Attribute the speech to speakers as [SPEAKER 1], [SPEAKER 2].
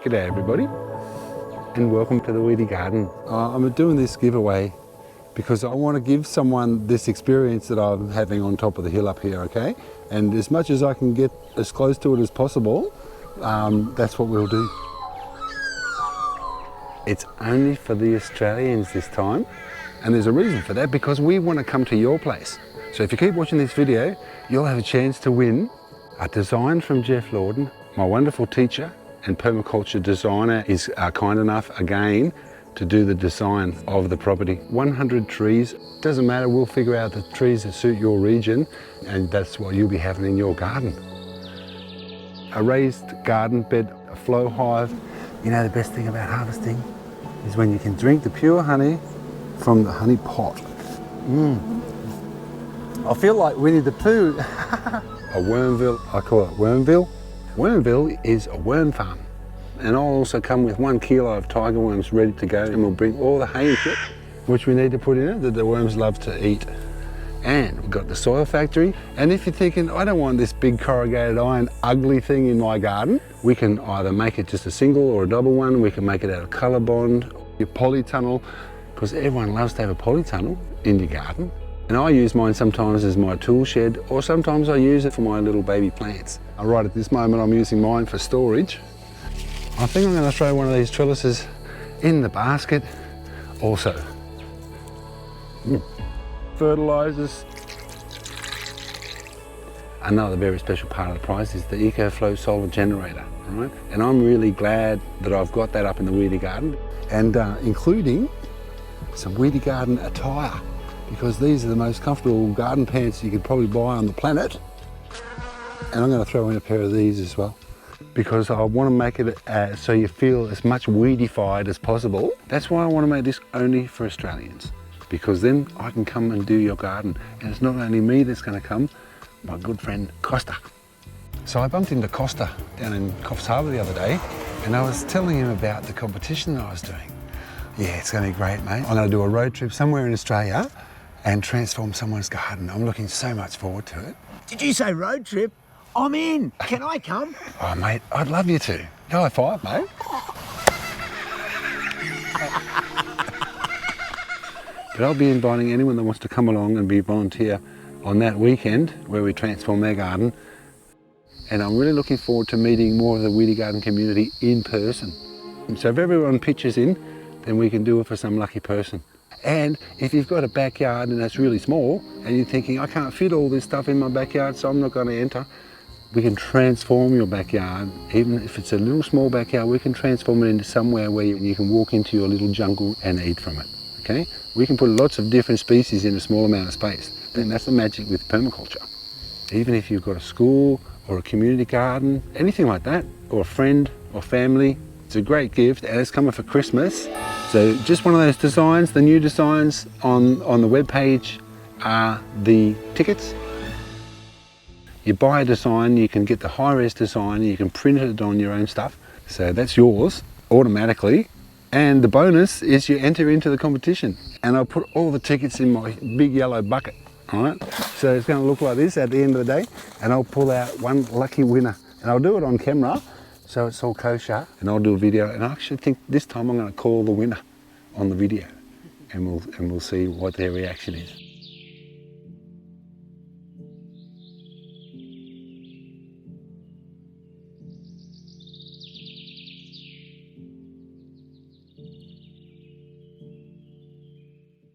[SPEAKER 1] G'day everybody, and welcome to the Weedy Garden. I'm doing this giveaway because I want to give someone this experience that I'm having on top of the hill up here, okay? And as much as I can get as close to it as possible, that's what we'll do. It's only for the Australians this time, and there's a reason for that, because we want to come to your place. So if you keep watching this video, you'll have a chance to win a design from Geoff Lawton. My wonderful teacher and permaculture designer is kind enough again to do the design of the property. 100 trees, doesn't matter, we'll figure out the trees that suit your region, and that's what you'll be having in your garden. A raised garden bed, a flow hive. You know, the best thing about harvesting is when you can drink the pure honey from the honey pot. I feel like Winnie the Pooh. A wormville, I call it wormville. Wormville is a worm farm, and I'll also come with 1 kilo of tiger worms ready to go, and we'll bring all the hay and shit which we need to put in it that the worms love to eat. And we've got the soil factory, and if you're thinking, I don't want this big corrugated iron ugly thing in my garden, we can either make it just a single or a double one. We can make it out of colour bond, your polytunnel, because everyone loves to have a polytunnel in your garden. And I use mine sometimes as my tool shed, or sometimes I use it for my little baby plants. Right at this moment I'm using mine for storage. I think I'm going to throw one of these trellises in the basket also. Fertilisers. Another very special part of the prize is the EcoFlow solar generator, right? And I'm really glad that I've got that up in the Weedy Garden, and including some Weedy Garden attire, because these are the most comfortable garden pants you could probably buy on the planet. And I'm going to throw in a pair of these as well, because I want to make it so you feel as much weedified as possible. That's why I want to make this only for Australians, because then I can come and do your garden. And it's not only me that's going to come, my good friend Costa. So I bumped into Costa down in Coffs Harbour the other day, and I was telling him about the competition that I was doing. Yeah, it's going to be great, mate. I'm going to do a road trip somewhere in Australia and transform someone's garden. I'm looking so much forward to it.
[SPEAKER 2] Did you say road trip? I'm in. Can I come?
[SPEAKER 1] Oh, mate, I'd love you to. High five, mate. But I'll be inviting anyone that wants to come along and be a volunteer on that weekend where we transform their garden. And I'm really looking forward to meeting more of the Weedy Garden community in person. So if everyone pitches in, then we can do it for some lucky person. And if you've got a backyard and that's really small, and you're thinking, I can't fit all this stuff in my backyard, so I'm not going to enter, we can transform your backyard. Even if it's a little small backyard, we can transform it into somewhere where you can walk into your little jungle and eat from it, okay? We can put lots of different species in a small amount of space. And that's the magic with permaculture. Even if you've got a school or a community garden, anything like that, or a friend or family, it's a great gift, and it's coming for Christmas. So just one of those designs. The new designs on the webpage are the tickets. You buy a design, you can get the high-res design, you can print it on your own stuff. So that's yours automatically. And the bonus is you enter into the competition. And I'll put all the tickets in my big yellow bucket, all right? So it's going to look like this at the end of the day, and I'll pull out one lucky winner. And I'll do it on camera, so it's all kosher, and I'll do a video. And I actually think this time I'm going to call the winner on the video, and we'll see what their reaction is.